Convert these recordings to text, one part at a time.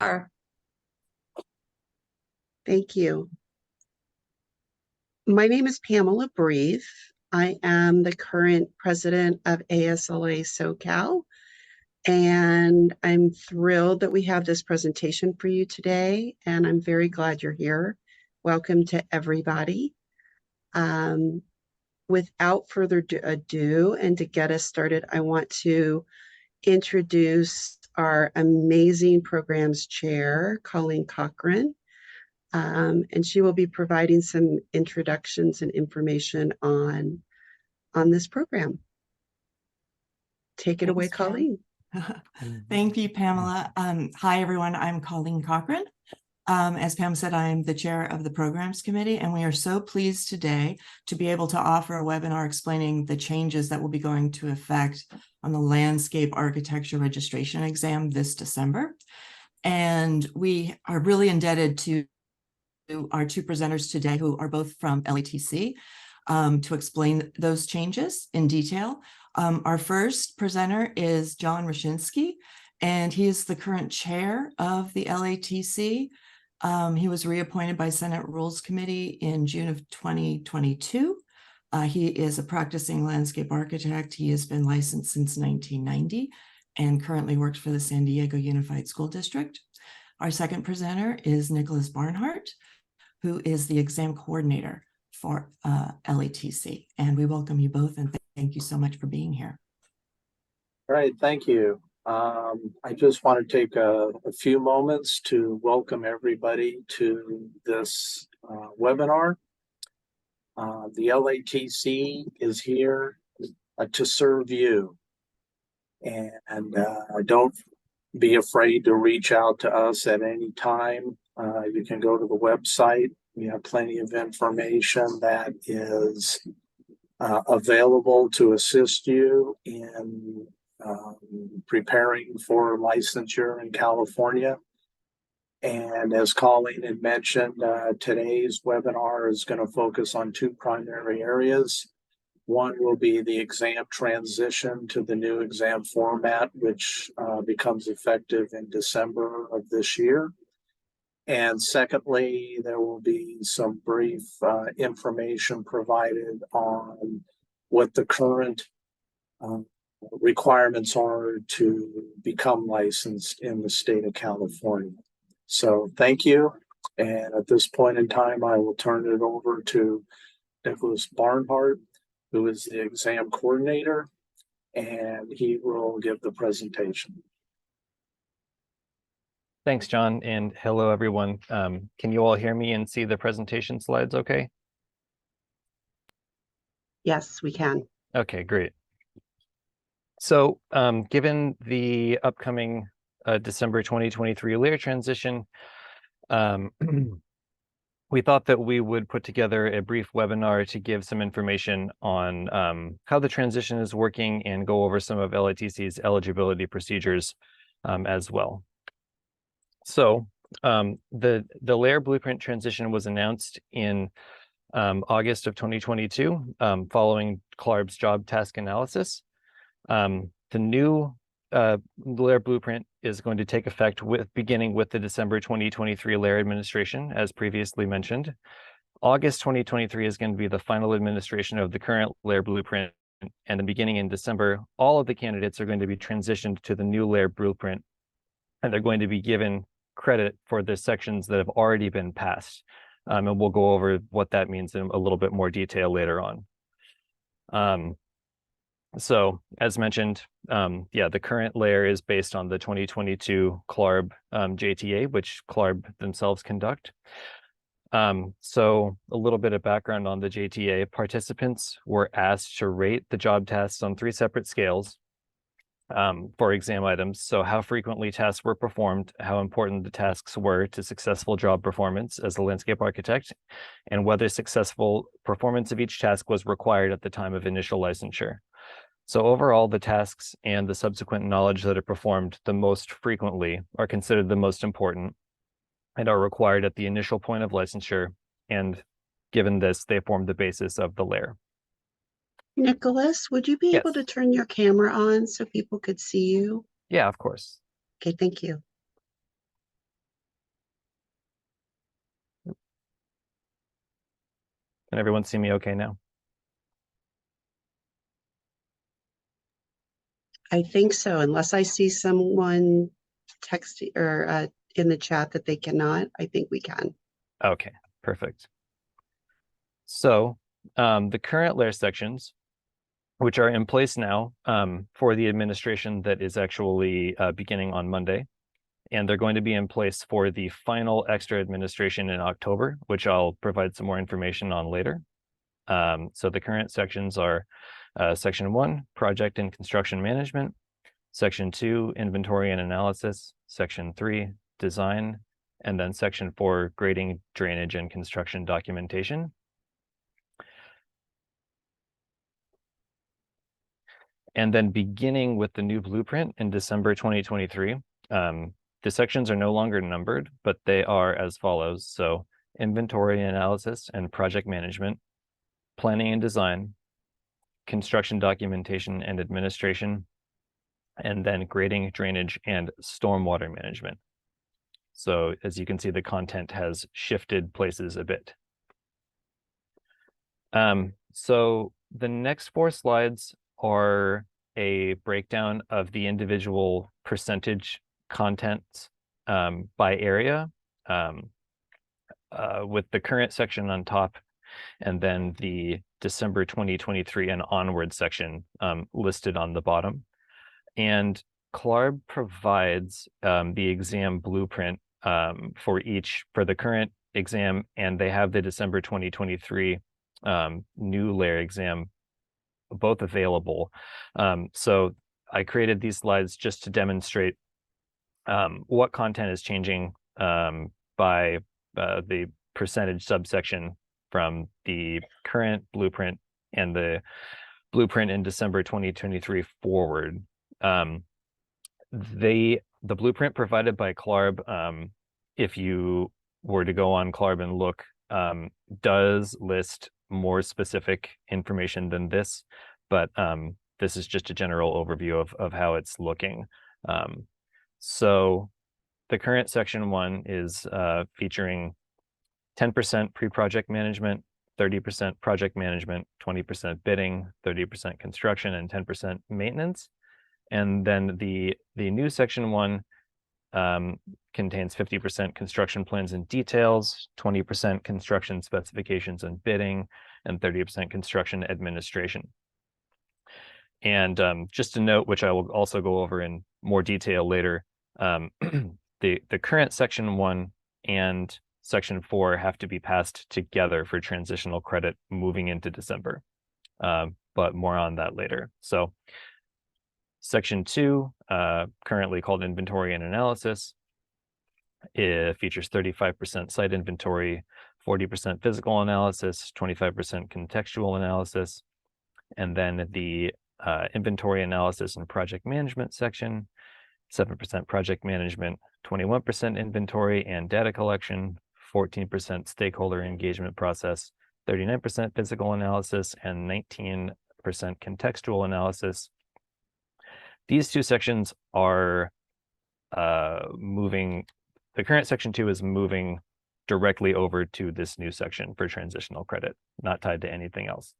are. Thank you. My name is Pamela Breathe. I am the current president of ASLA SoCal, and I'm thrilled that we have this presentation for you today, and I'm very glad you're here. Welcome to everybody. Without further ado, and to get us started, I want to introduce our amazing programs chair, Colleen Cochran. And she will be providing some introductions and information on this program. Take it away, Colleen. Thank you, Pamela. Hi, everyone. I'm Colleen Cochran. As Pam said, I'm the chair of the Programs Committee, and we are so pleased today to be able to offer a webinar explaining the changes that will be going to effect on the Landscape Architecture Registration exam this December. And we are really indebted to our two presenters today, who are both from LATC, to explain those changes in detail. Our first presenter is John Wreschinsky, and he is the current chair of the LATC. He was reappointed by Senate Rules Committee in June of 2022. He is a practicing landscape architect. He has been licensed since 1990 and currently works for the San Diego Unified School District. Our second presenter is Nicholas Barnhart, who is the exam coordinator for LATC. And we welcome you both, and thank you so much for being here. All right, thank you. I just want to take a few moments to welcome everybody to this webinar. The LATC is here to serve you. And don't be afraid to reach out to us at any time. You can go to the website. We have plenty of information that is available to assist you in preparing for licensure in California. And as Colleen had mentioned, today's webinar is going to focus on two primary areas. One will be the exam transition to the new exam format, which becomes effective in December of this year. And secondly, there will be some brief information provided on what the current requirements are to become licensed in the state of California. So thank you. And at this point in time, I will turn it over to Nicholas Barnhart, who is the exam coordinator, and he will give the presentation. Thanks, John, and hello, everyone. Can you all hear me and see the presentation slides okay? Yes, we can. Okay, great. So given the upcoming December 2023 LARE transition, we thought that we would put together a brief webinar to give some information on how the transition is working and go over some of LATC's eligibility procedures as well. So the LARE blueprint transition was announced in August of 2022 following CLARB's job task analysis. The new LARE blueprint is going to take effect beginning with the December 2023 LARE administration, as previously mentioned. August 2023 is going to be the final administration of the current LARE blueprint, and then beginning in December, all of the candidates are going to be transitioned to the new LARE blueprint, and they're going to be given credit for the sections that have already been passed. And we'll go over what that means in a little bit more detail later on. So as mentioned, the current LARE is based on the 2022 CLARB JTA, which CLARB themselves conduct. So a little bit of background on the JTA. Participants were asked to rate the job tasks on 3 separate scales for exam items. So how frequently tasks were performed, how important the tasks were to successful job performance as a landscape architect, and whether successful performance of each task was required at the time of initial licensure. So overall, the tasks and the subsequent knowledge that are performed the most frequently are considered the most important and are required at the initial point of licensure. And given this, they form the basis of the LARE. Nicholas, would you be able to turn your camera on so people could see you? Yeah, of course. Okay, thank you. Can everyone see me okay now? I think so, unless I see someone text or in the chat that they cannot, I think we can. Okay, perfect. So the current LARE sections, which are in place now for the administration that is actually beginning on Monday, and they're going to be in place for the final extra administration in October, which I'll provide some more information on later. So the current sections are Section 1, Project and Construction Management, Section 2, Inventory and Analysis, Section 3, Design, and then Section 4, Grading, Drainage, and Construction Documentation. And then beginning with the new blueprint in December 2023, the sections are no longer numbered, but they are as follows. So inventory analysis and project management, planning and design, construction documentation and administration, and then grading, drainage, and stormwater management. So as you can see, the content has shifted places a bit. So the next 4 slides are a breakdown of the individual percentage contents by area, with the current section on top, and then the December 2023 and onward section listed on the bottom. And CLARB provides the exam blueprint for the current exam, and they have the December 2023 new LARE exam both available. So I created these slides just to demonstrate what content is changing by the percentage subsection from the current blueprint and the blueprint in December 2023 forward. The blueprint provided by CLARB, if you were to go on CLARB and look, does list more specific information than this, but this is just a general overview of how it's looking. So the current section 1 is featuring 10% pre-project management, 30% project management, 20% bidding, 30% construction, and 10% maintenance. And then the new section 1 contains 50% construction plans and details, 20% construction specifications and bidding, and 30% construction administration. And just a note, which I will also go over in more detail later, the current section 1 and section 4 have to be passed together for transitional credit moving into December, but more on that later. So section 2, currently called inventory and analysis, it features 35% site inventory, 40% physical analysis, 25% contextual analysis, and then the inventory analysis and project management section, 7% project management, 21% inventory and data collection, 14% stakeholder engagement process, 39% physical analysis, and 19% contextual analysis. These 2 sections are moving. The current section 2 is moving directly over to this new section for transitional credit, not tied to anything else.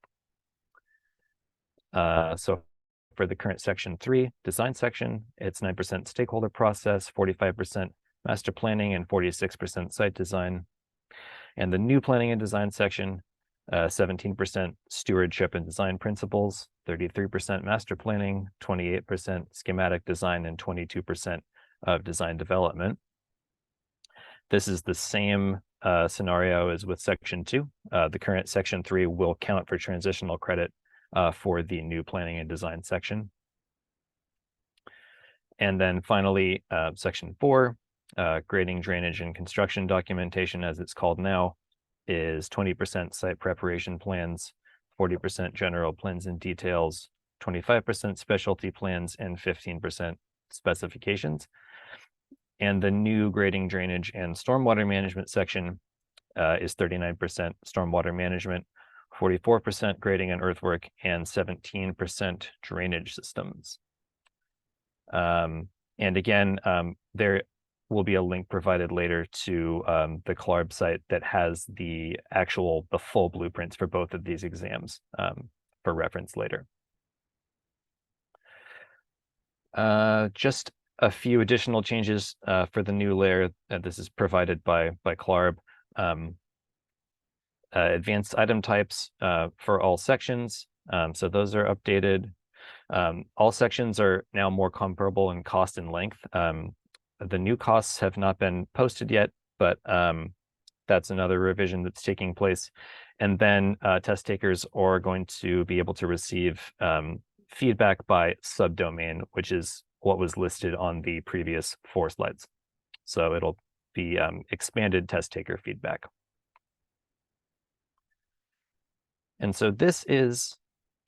So for the current section 3 design section, it's 9% stakeholder process, 45% master planning, and 46% site design. And the new planning and design section, 17% stewardship and design principles, 33% master planning, 28% schematic design, and 22% of design development. This is the same scenario as with section 2. The current section 3 will count for transitional credit for the new planning and design section. And then finally, section 4, grading, drainage, and construction documentation, as it's called now, is 20% site preparation plans, 40% general plans and details, 25% specialty plans, and 15% specifications. And the new grading, drainage, and stormwater management section is 39% stormwater management, 44% grading and earthwork, and 17% drainage systems. And again, will be a link provided later to the CLARB site that has the full blueprints for both of these exams for reference later. Just a few additional changes for the new LARE. This is provided by CLARB. Advanced item types for all sections. So those are updated. All sections are now more comparable in cost and length. The new costs have not been posted yet, but that's another revision that's taking place. And then test takers are going to be able to receive feedback by subdomain, which is what was listed on the previous 4 slides. So it'll be expanded test taker feedback. And so this is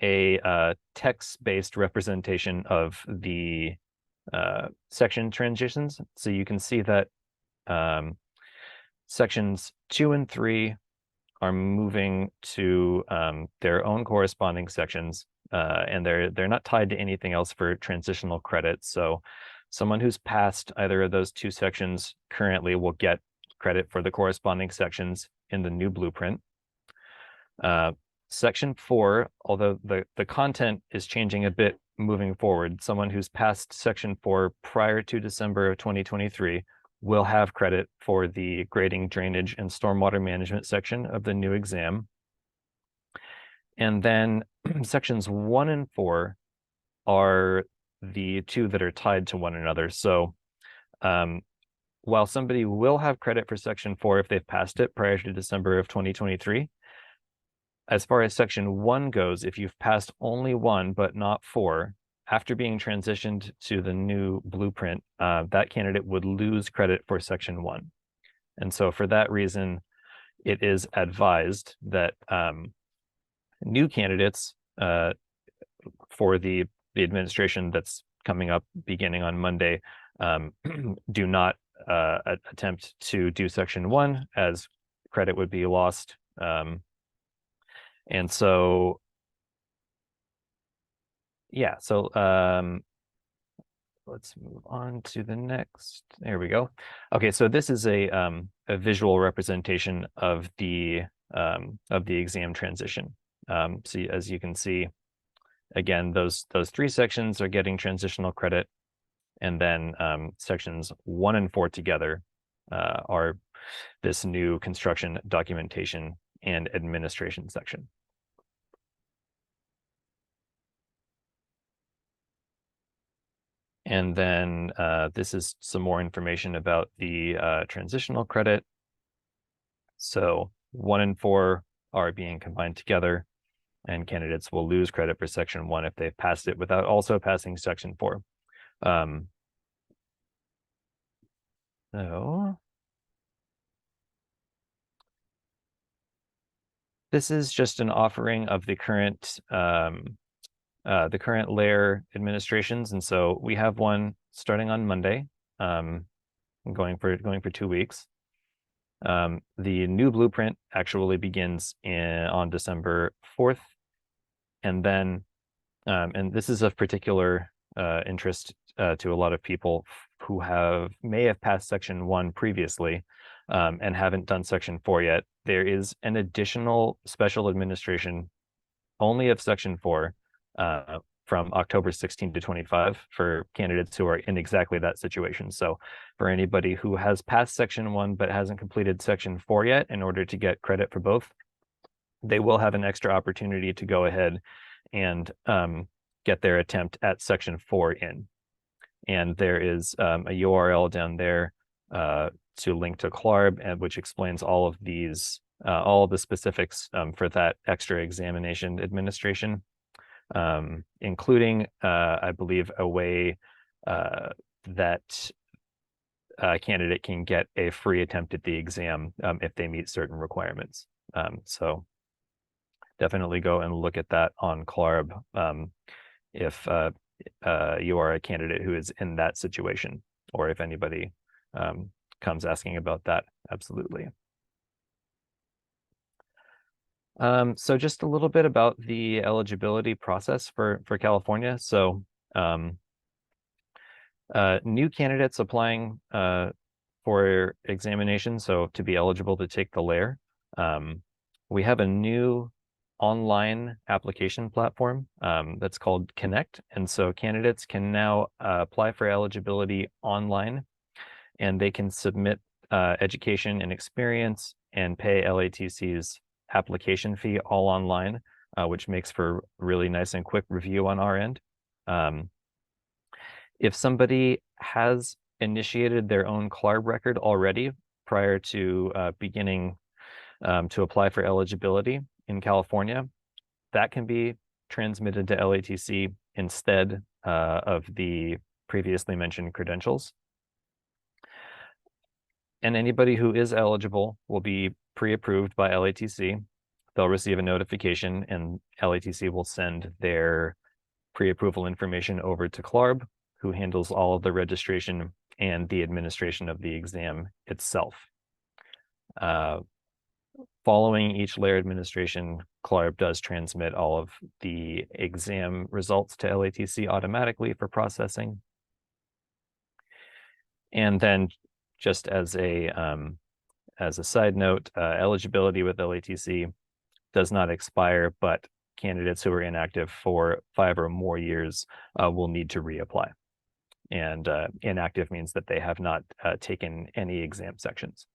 a text-based representation of the section transitions. So you can see that sections 2 and 3 are moving to their own corresponding sections, and they're not tied to anything else for transitional credit. So someone who's passed either of those 2 sections currently will get credit for the corresponding sections in the new blueprint. Section 4, although the content is changing a bit moving forward, someone who's passed section 4 prior to December of 2023 will have credit for the grading, drainage, and stormwater management section of the new exam. And then sections 1 and 4 are the 2 that are tied to one another. So while somebody will have credit for section 4 if they've passed it prior to December of 2023, as far as section 1 goes, if you've passed only 1 but not 4, after being transitioned to the new blueprint, that candidate would lose credit for section 1. And so for that reason, it is advised that new candidates for the administration that's coming up beginning on Monday do not attempt to do section 1, as credit would be lost. And so, yeah, so let's move on to the next. There we go. Okay, so this is a visual representation of the exam transition. So as you can see, again, those 3 sections are getting transitional credit, and then sections 1 and 4 together are this new construction, documentation, and administration section. And then this is some more information about the transitional credit. So 1 and 4 are being combined together, and candidates will lose credit for section 1 if they've passed it without also passing section 4. So this is just an offering of the current LARE administrations, and so we have one starting on Monday, going for 2 weeks. The new blueprint actually begins on December 4th, and then and this is of particular interest to a lot of people who may have passed section 1 previously and haven't done section 4 yet. There is an additional special administration only of section 4 from October 16 to 25 for candidates who are in exactly that situation. So for anybody who has passed section 1 but hasn't completed section 4 yet, in order to get credit for both, they will have an extra opportunity to go ahead and get their attempt at section 4 in. And there is a URL down there to link to CLARB, and which explains all of these, all the specifics for that extra examination administration, including, I believe, a way that a candidate can get a free attempt at the exam if they meet certain requirements. So definitely go and look at that on CLARB if you are a candidate who is in that situation, or if anybody comes asking about that. Absolutely. So just a little bit about the eligibility process for California. So new candidates applying for examination, so to be eligible to take the LARE, we have a new online application platform that's called Connect. And so candidates can now apply for eligibility online, and they can submit education and experience and pay LATC's application fee all online, which makes for really nice and quick review on our end. If somebody has initiated their own CLARB record already prior to beginning to apply for eligibility in California, that can be transmitted to LATC instead of the previously mentioned credentials. And anybody who is eligible will be pre-approved by LATC. They'll receive a notification, and LATC will send their pre-approval information over to CLARB, who handles all of the registration and the administration of the exam itself. Following each LARE administration, CLARB does transmit all of the exam results to LATC automatically for processing. And then, just as a side note, eligibility with LATC does not expire, but candidates who are inactive for 5 or more years will need to reapply. And inactive means that they have not taken any exam sections.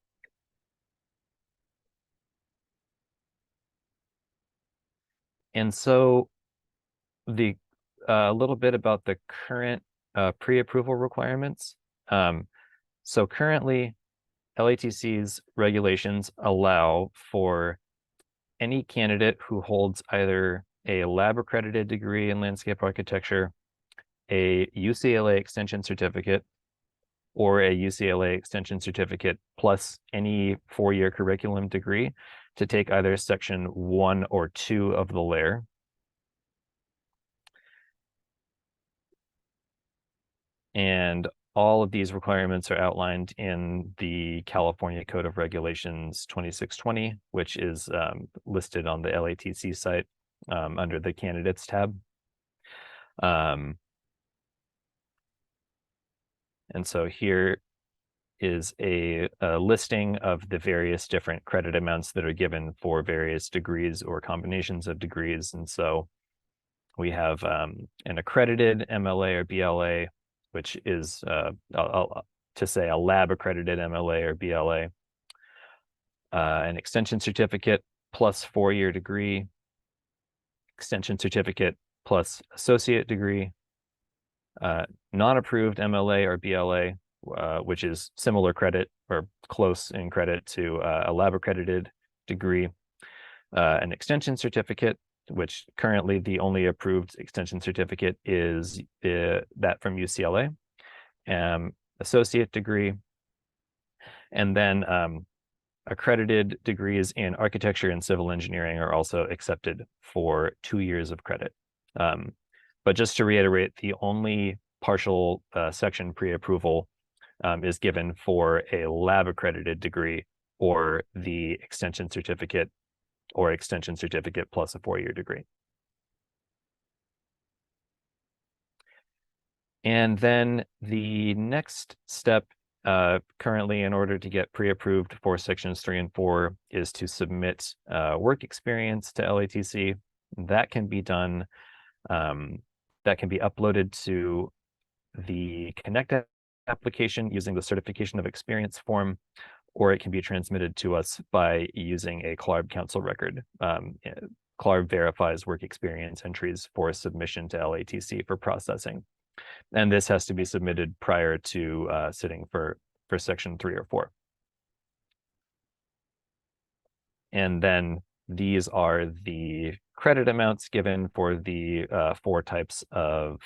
And so a little bit about the current pre-approval requirements. So currently, LATC's regulations allow for any candidate who holds either a lab accredited degree in landscape architecture, a UCLA extension certificate, or a UCLA extension certificate plus any 4-year curriculum degree to take either section 1 or 2 of the LARE. And all of these requirements are outlined in the California Code of Regulations 2620, which is listed on the LATC site under the Candidates tab. And so here is a listing of the various different credit amounts that are given for various degrees or combinations of degrees. And so we have an accredited MLA or BLA, which is to say a lab accredited MLA or BLA, an extension certificate plus 4-year degree, extension certificate plus associate degree, non-approved MLA or BLA, which is similar credit or close in credit to a lab accredited degree, an extension certificate, which currently the only approved extension certificate is that from UCLA, associate degree, and then accredited degrees in architecture and civil engineering are also accepted for 2 years of credit. But just to reiterate, the only partial section pre-approval is given for a lab accredited degree or the extension certificate or extension certificate plus a 4-year degree. And then the next step currently in order to get pre-approved for sections 3 and 4 is to submit work experience to LATC. That can be done, that can be uploaded to the Connect application using the certification of experience form, or it can be transmitted to us by using a CLARB council record. CLARB verifies work experience entries for submission to LATC for processing. And this has to be submitted prior to sitting for section 3 or 4. And then these are the credit amounts given for the 4 types of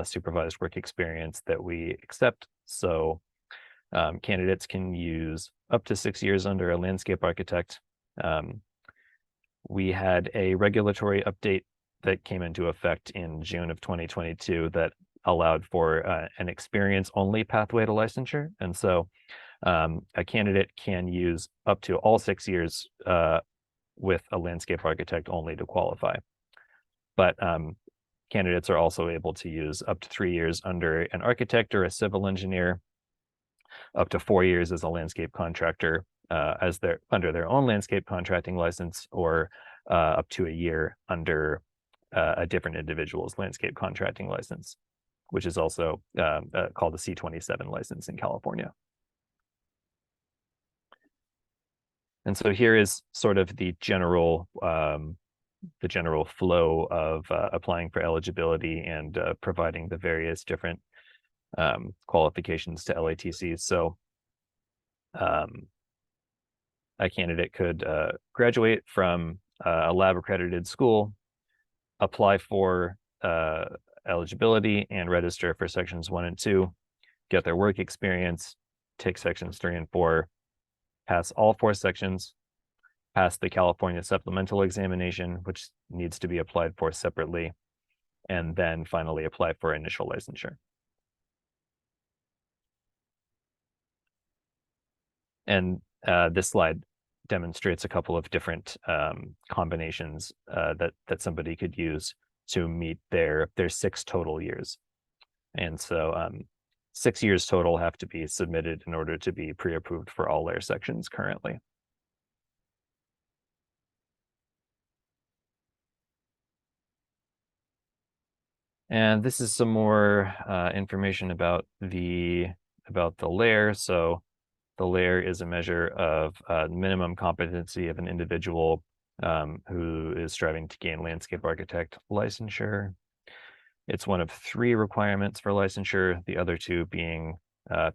supervised work experience that we accept. So candidates can use up to 6 years under a landscape architect. We had a regulatory update that came into effect in June of 2022 that allowed for an experience-only pathway to licensure. And so a candidate can use up to all 6 years with a landscape architect only to qualify. But candidates are also able to use up to 3 years under an architect or a civil engineer. up to 4 years as a landscape contractor as they're under their own landscape contracting license, or up to a year under a different individual's landscape contracting license, which is also called the C27 license in California. And so here is sort of the general flow of applying for eligibility and providing the various different qualifications to LATCs. So a candidate could graduate from a lab accredited school, apply for eligibility and register for sections 1 and 2, get their work experience, take sections 3 and 4, pass all 4 sections, pass the California supplemental examination, which needs to be applied for separately, and then finally apply for initial licensure. And this slide demonstrates a couple of different combinations that somebody could use to meet their 6 total years. And so 6 years total have to be submitted in order to be pre-approved for all LARE sections currently. And this is some more information about the LARE. So the LARE is a measure of minimum competency of an individual who is striving to gain landscape architect licensure. It's one of 3 requirements for licensure, the other 2 being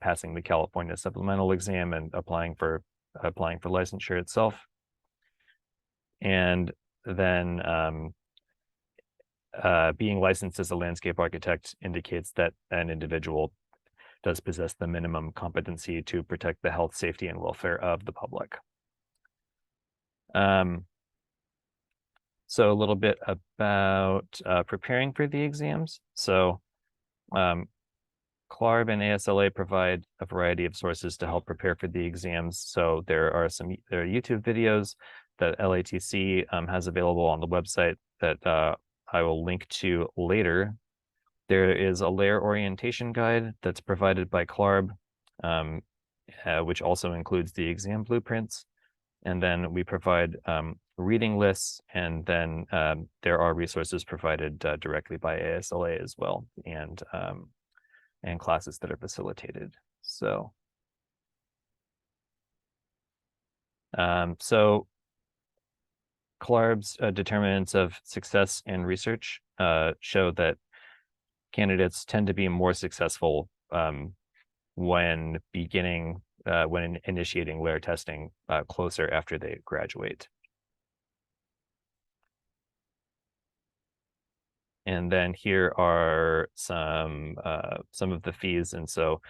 passing the California supplemental exam and applying for licensure itself. And then being licensed as a landscape architect indicates that an individual does possess the minimum competency to protect the health, safety, and welfare of the public. So a little bit about preparing for the exams. So CLARB and ASLA provide a variety of sources to help prepare for the exams. So there are YouTube videos that LATC has available on the website that I will link to later. There is a LARE orientation guide that's provided by CLARB, which also includes the exam blueprints. And then we provide reading lists, and then there are resources provided directly by ASLA as well, and classes that are facilitated. So, so CLARB's determinants of success in research show that candidates tend to be more successful when initiating LARE testing closer after they graduate. And then here are some of the fees. And so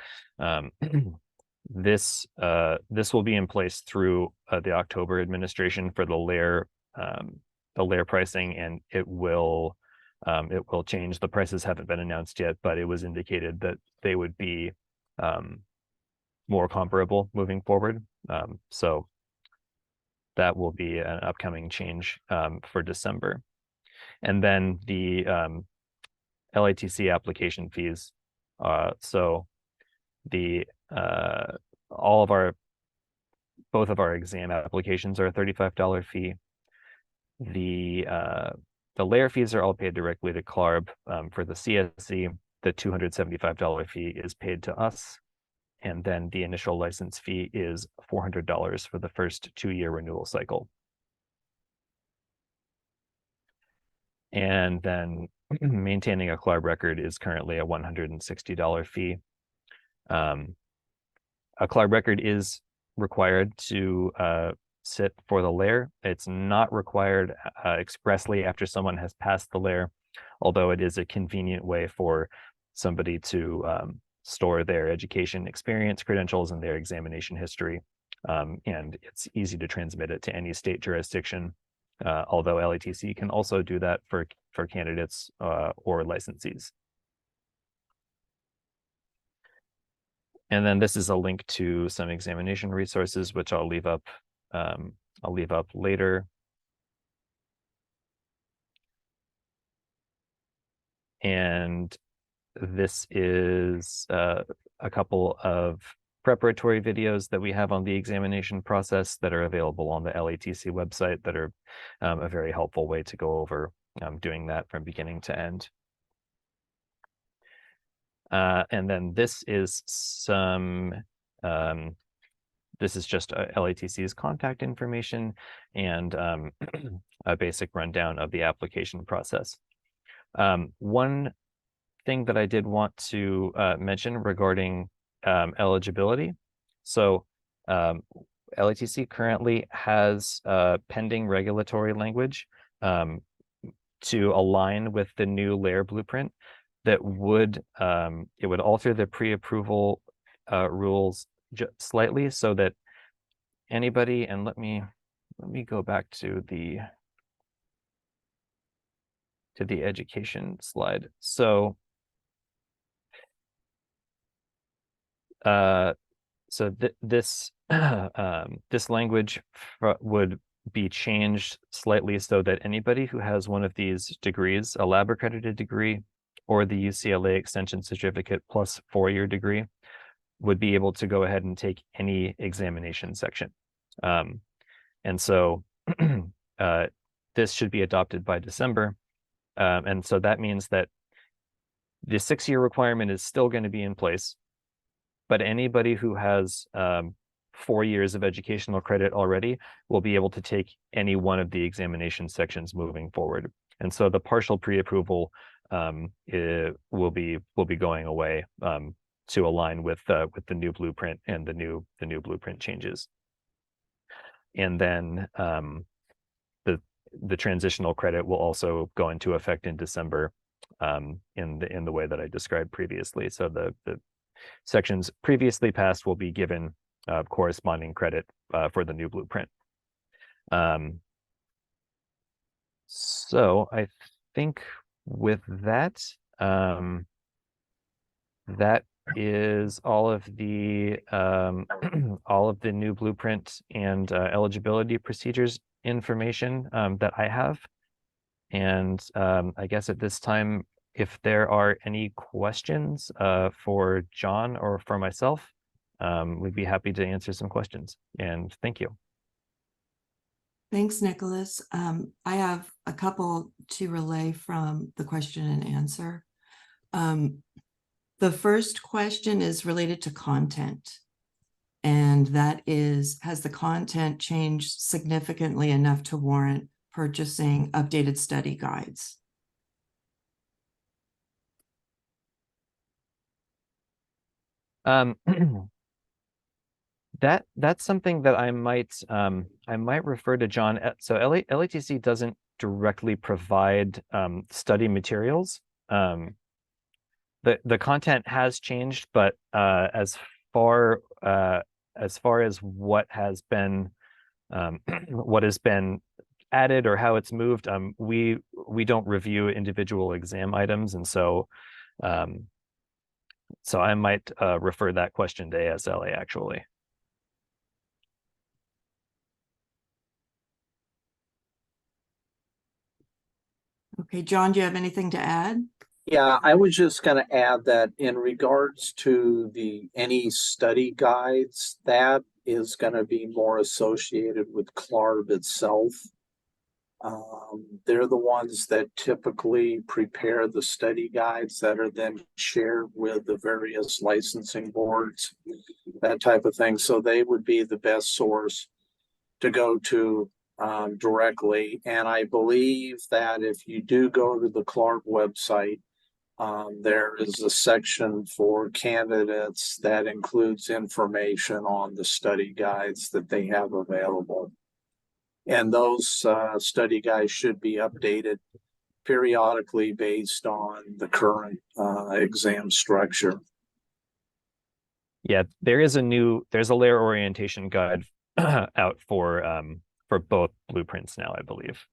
this will be in place through the October administration for the LARE pricing, and it will change. The prices haven't been announced yet, but it was indicated that they would be more comparable moving forward. So that will be an upcoming change for December. And then the LATC application fees. So the both of our exam applications are a $35 fee. The LARE fees are all paid directly to CLARB. For the CSE, the $275 fee is paid to us. And then the initial license fee is $400 for the first 2-year renewal cycle. And then maintaining a CLARB record is currently a $160 fee. A CLARB record is required to sit for the LARE. It's not required expressly after someone has passed the LARE, although it is a convenient way for somebody to store their education experience, credentials, and their examination history. And it's easy to transmit it to any state jurisdiction, although LATC can also do that for candidates or licensees. And then this is a link to some examination resources, which I'll leave up later. And this is a couple of preparatory videos that we have on the examination process that are available on the LATC website that are a very helpful way to go over doing that from beginning to end. And then this is some, this is just LATC's contact information and a basic rundown of the application process. One thing that I did want to mention regarding eligibility. So LATC currently has pending regulatory language to align with the new LARE blueprint that would it would alter the pre-approval rules slightly so that anybody, and let me go back to the education slide. So this this language would be changed slightly so that anybody who has one of these degrees, a lab accredited degree or the UCLA extension certificate plus 4-year degree, would be able to go ahead and take any examination section. And so this should be adopted by December. And so that means that the 6-year requirement is still going to be in place, but anybody who has 4 years of educational credit already will be able to take any one of the examination sections moving forward. And so the partial pre-approval will be going away to align with the new blueprint and the new blueprint changes. And then the transitional credit will also go into effect in December in the way that I described previously. So the sections previously passed will be given corresponding credit for the new blueprint. So I think with that, that is all of the new blueprint and eligibility procedures information that I have. And I guess at this time, if there are any questions for John or for myself, we'd be happy to answer some questions. And thank you. Thanks, Nicholas. I have a couple to relay from the question and answer. The first question is related to content. And that is, has the content changed significantly enough to warrant purchasing updated study guides? That's something that I might refer to John. So LATC doesn't directly provide study materials. The content has changed, but as far as what has been added or how it's moved, we don't review individual exam items, and so I might refer that question to ASLA actually. Okay, John, do you have anything to add? Yeah, I was just going to add that in regards to any study guides, that is going to be more associated with CLARB itself. They're the ones that typically prepare the study guides that are then shared with the various licensing boards, that type of thing. So they would be the best source to go to directly. And I believe that if you do go to the CLARB website, there is a section for candidates that includes information on the study guides that they have available. And those study guides should be updated periodically based on the current exam structure. Yeah, there's a LARE orientation guide out for both blueprints now, I believe.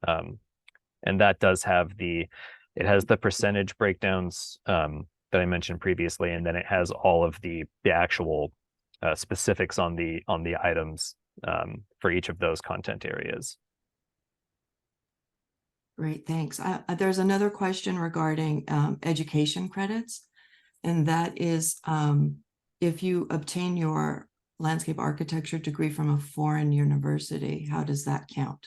And that does have it has the percentage breakdowns that I mentioned previously, and then it has all of the actual specifics on the items for each of those content areas. Great, thanks. There's another question regarding education credits, and that is if you obtain your landscape architecture degree from a foreign university, how does that count?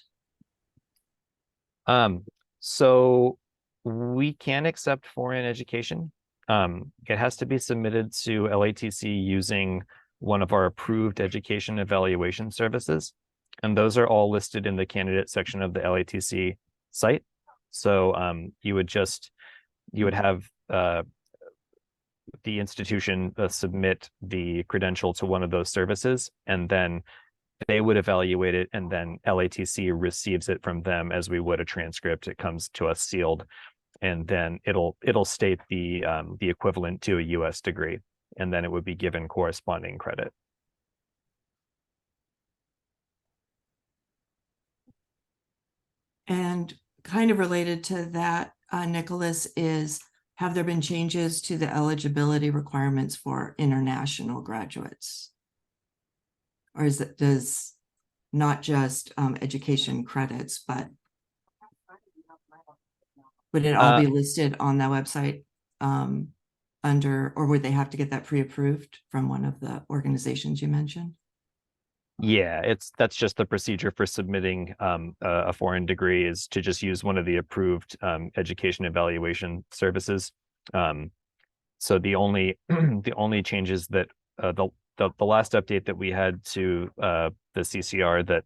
So we can accept foreign education. It has to be submitted to LATC using one of our approved education evaluation services. And those are all listed in the candidate section of the LATC site. So you would have the institution submit the credential to one of those services, and then they would evaluate it, and then LATC receives it from them as we would a transcript. It comes to us sealed, and then it'll state the equivalent to a US degree, and then it would be given corresponding credit. And kind of related to that, Nicholas, have there been changes to the eligibility requirements for international graduates? Or does not just education credits, but would it all be listed on that website under, or would they have to get that pre-approved from one of the organizations you mentioned? Yeah, that's just the procedure for submitting a foreign degree, is to just use one of the approved education evaluation services. So the only the only changes that the last update that we had to the CCR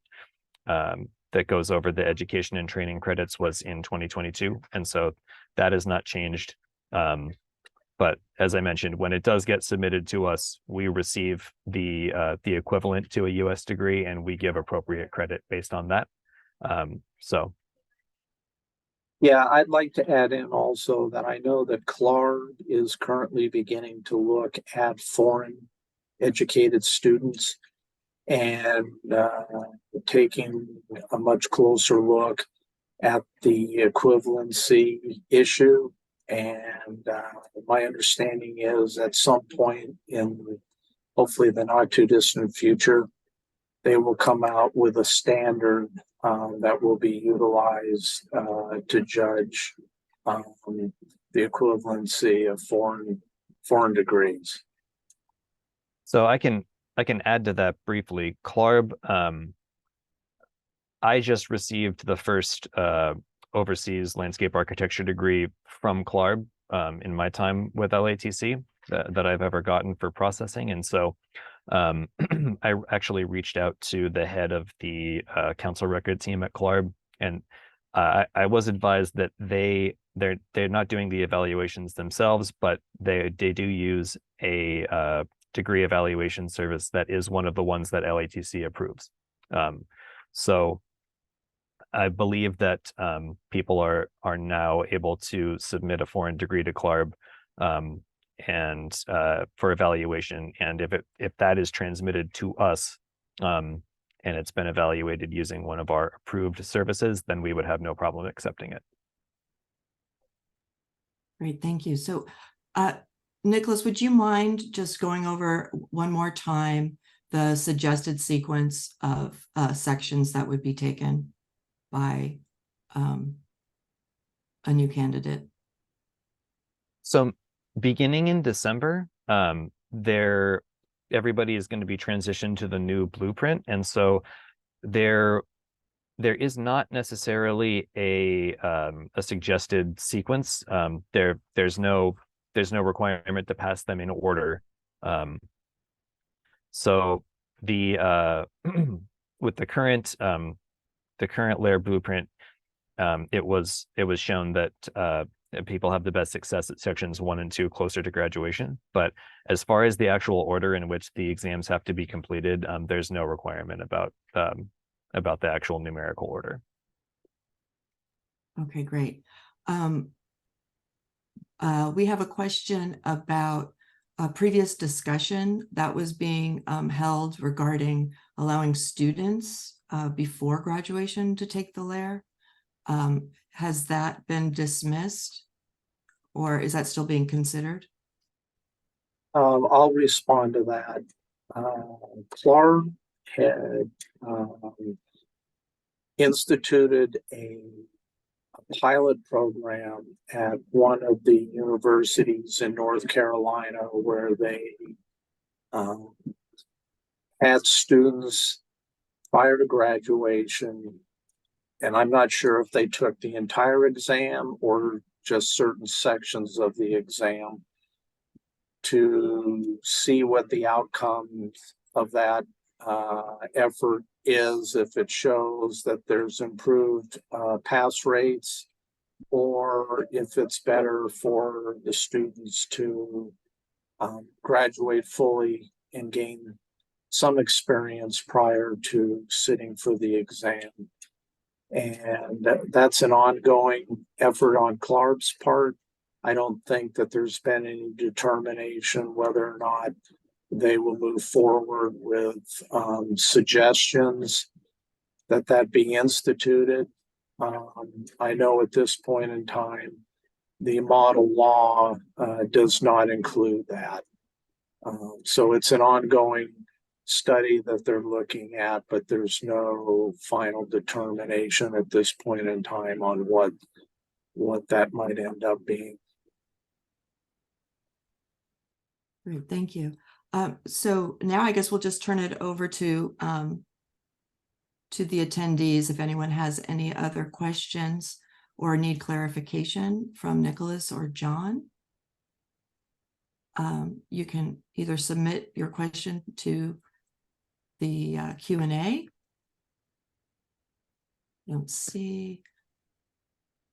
that goes over the education and training credits was in 2022, and so that has not changed. But as I mentioned, when it does get submitted to us, we receive the equivalent to a US degree, and we give appropriate credit based on that. So. Yeah, I'd like to add in also that I know that CLARB is currently beginning to look at foreign educated students and taking a much closer look at the equivalency issue. And my understanding is at some point in hopefully the not too distant future, they will come out with a standard that will be utilized to judge the equivalency of foreign degrees. So I can add to that briefly. CLARB, I just received the first overseas landscape architecture degree from CLARB in my time with LATC that I've ever gotten for processing. And so I actually reached out to the head of the council record team at CLARB, and I was advised that they're not doing the evaluations themselves, but they do use a degree evaluation service that is one of the ones that LATC approves. So I believe that people are now able to submit a foreign degree to CLARB and for evaluation, and if that is transmitted to us and it's been evaluated using one of our approved services, then we would have no problem accepting it. Great, thank you. So Nicholas, would you mind just going over one more time the suggested sequence of sections that would be taken by a new candidate? So beginning in December, everybody is going to be transitioned to the new blueprint, and so there is not necessarily a suggested sequence. There's no requirement to pass them in order. So the with the current LARE blueprint, it was shown that people have the best success at sections 1 and 2 closer to graduation. But as far as the actual order in which the exams have to be completed, there's no requirement about the actual numerical order. Okay, great. We have a question about a previous discussion that was being held regarding allowing students before graduation to take the LARE. Has that been dismissed, or is that still being considered? I'll respond to that. CLARB had instituted a pilot program at one of the universities in North Carolina where they had students prior to graduation, and I'm not sure if they took the entire exam or just certain sections of the exam, to see what the outcome of that effort is, if it shows that there's improved pass rates, or if it's better for the students to graduate fully and gain some experience prior to sitting for the exam. And that's an ongoing effort on CLARB's part. I don't think that there's been any determination whether or not they will move forward with suggestions that be instituted. I know at this point in time, the model law does not include that. So it's an ongoing study that they're looking at, but there's no final determination at this point in time on what that might end up being. Great, thank you. So now I guess we'll just turn it over to the attendees if anyone has any other questions or need clarification from Nicholas or John. You can either submit your question to the Q&A. Don't see.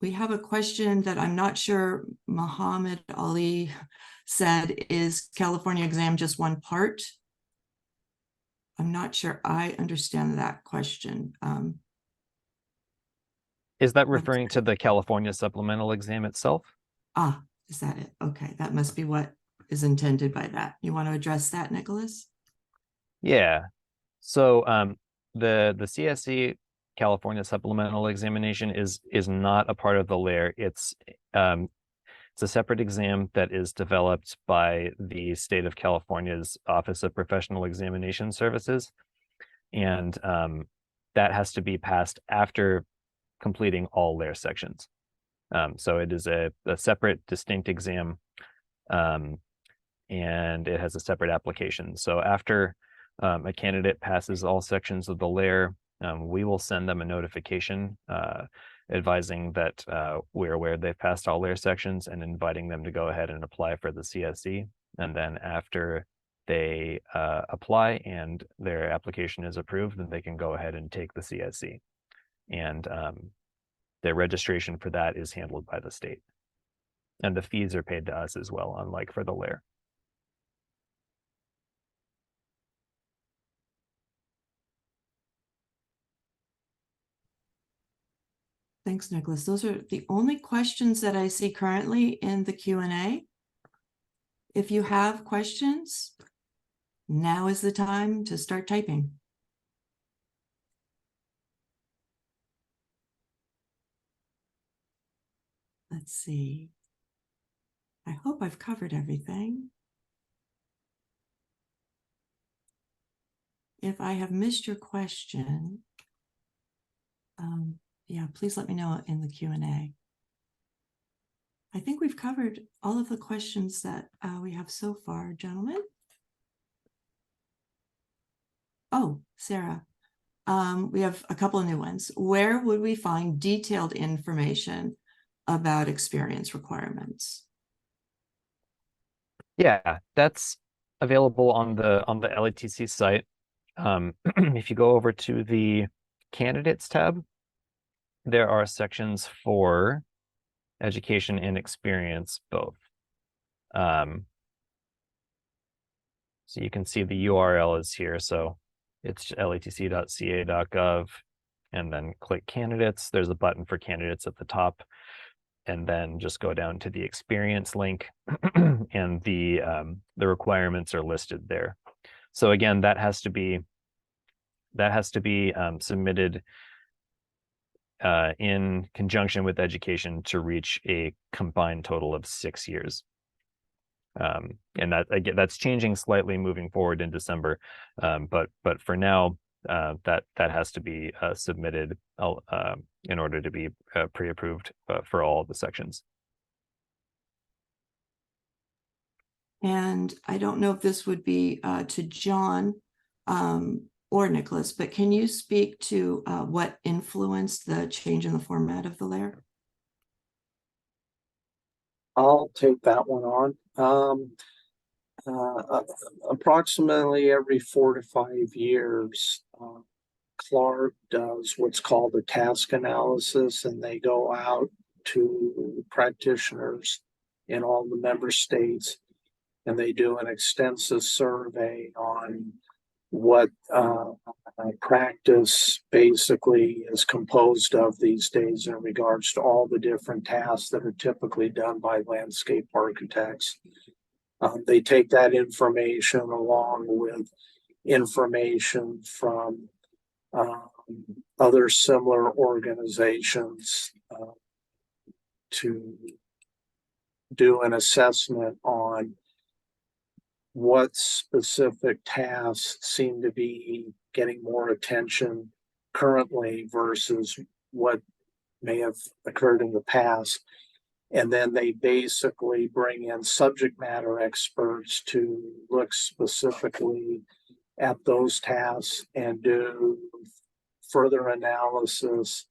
We have a question that I'm not sure Muhammad Ali said, is California exam just one part? I'm not sure I understand that question. Is that referring to the California supplemental exam itself? Is that it? Okay, that must be what is intended by that. You want to address that, Nicholas? Yeah. So the CSE California supplemental examination is not a part of the LARE. It's a separate exam that is developed by the state of California's Office of Professional Examination Services, and that has to be passed after completing all LARE sections. So it is a separate, distinct exam, and it has a separate application. So after a candidate passes all sections of the LARE, we will send them a notification advising that we're aware they've passed all LARE sections and inviting them to go ahead and apply for the CSE. And then after they apply and their application is approved, then they can go ahead and take the CSE. And their registration for that is handled by the state. And the fees are paid to us as well, unlike for the LARE. Thanks, Nicholas. Those are the only questions that I see currently in the Q&A. If you have questions, now is the time to start typing. Let's see. I hope I've covered everything. If I have missed your question, yeah, please let me know in the Q&A. I think we've covered all of the questions that we have so far, gentlemen. Oh, Sarah, we have a couple of new ones. Where would we find detailed information about experience requirements? Yeah, that's available on the LATC site. If you go over to the candidates tab, there are sections for education and experience both. So you can see the URL is here. So it's latc.ca.gov, and then click candidates. There's a button for candidates at the top, and then just go down to the experience link, and the requirements are listed there. So again, that has to be submitted in conjunction with education to reach a combined total of 6 years. And that, again, that's changing slightly moving forward in December, but for now, that has to be submitted in order to be pre-approved for all of the sections. And I don't know if this would be to John or Nicholas, but can you speak to what influenced the change in the format of the LARE? I'll take that one on. Approximately every 4 to 5 years, Clark does what's called a task analysis, and they go out to practitioners in all the member states, and they do an extensive survey on what practice basically is composed of these days in regards to all the different tasks that are typically done by landscape architects. They take that information along with information from other similar organizations to do an assessment on what specific tasks seem to be getting more attention currently versus what may have occurred in the past. And then they basically bring in subject matter experts to look specifically at those tasks and do further analysis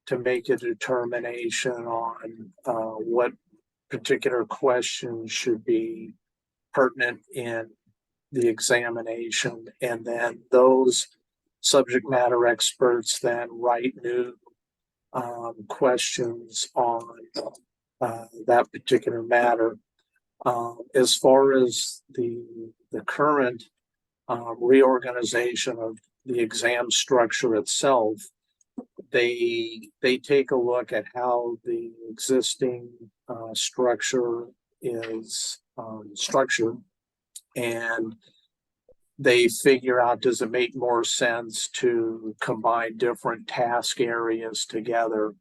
to make a determination on what particular questions should be pertinent in the examination. And then those subject matter experts then write new questions on that particular matter. As far as the current reorganization of the exam structure itself, they take a look at how the existing structure is structured, and they figure out, does it make more sense to combine different task areas together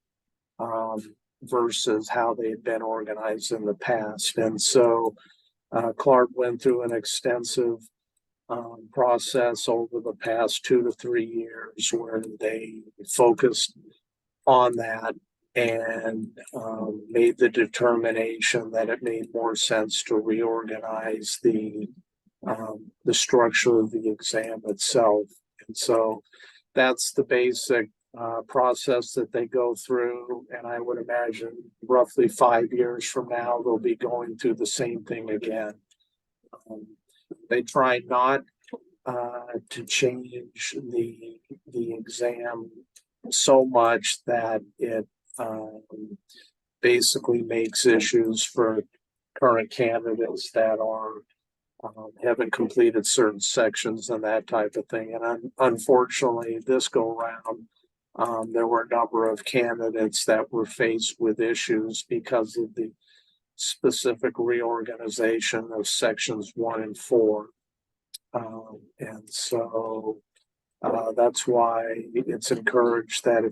versus how they've been organized in the past. And so Clark went through an extensive process over the past 2 to 3 years where they focused on that and made the determination that it made more sense to reorganize the structure of the exam itself. And so that's the basic process that they go through. And I would imagine roughly 5 years from now, they'll be going through the same thing again. They try not to change the exam so much that it basically makes issues for current candidates that are haven't completed certain sections and that type of thing. And unfortunately, this go round, there were a number of candidates that were faced with issues because of the specific reorganization of sections 1 and 4. And so that's why it's encouraged that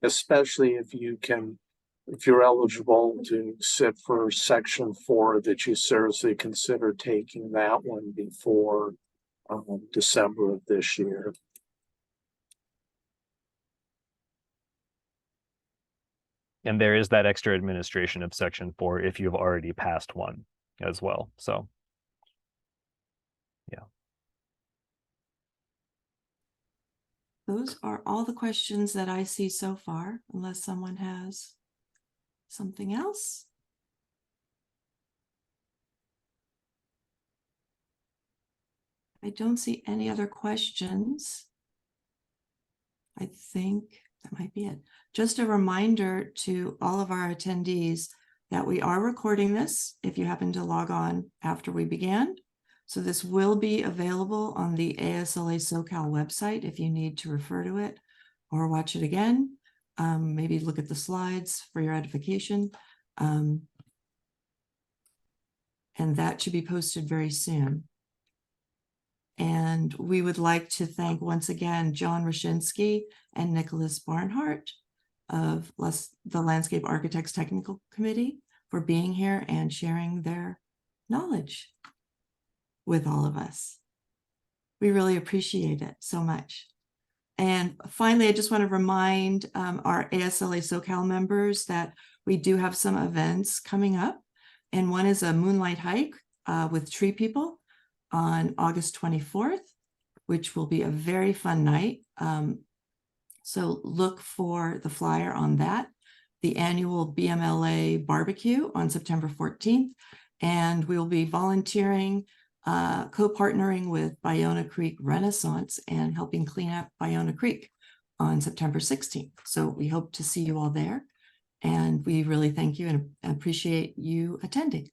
especially if you're eligible to sit for section 4, that you seriously consider taking that one before December of this year. And there is that extra administration of section 4 if you've already passed one as well. So, yeah. Those are all the questions that I see so far, unless someone has something else. I don't see any other questions. I think that might be it. Just a reminder to all of our attendees that we are recording this if you happen to log on after we began. So this will be available on the ASLA SoCal website if you need to refer to it or watch it again. Maybe look at the slides for your edification. And that should be posted very soon. And we would like to thank once again John Wreschinsky and Nicholas Barnhart of the Landscape Architects Technical Committee for being here and sharing their knowledge with all of us. We really appreciate it so much. And finally, I just want to remind our ASLA SoCal members that we do have some events coming up. And one is a moonlight hike with Tree People on August 24th, which will be a very fun night. So look for the flyer on that. The annual BMLA barbecue on September 14th. And we'll be volunteering, co-partnering with Bayona Creek Renaissance and helping clean up Bayona Creek on September 16th. So we hope to see you all there. And we really thank you and appreciate you attending.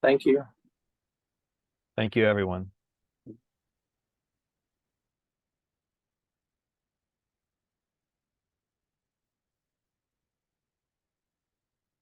Thank you. Thank you, everyone.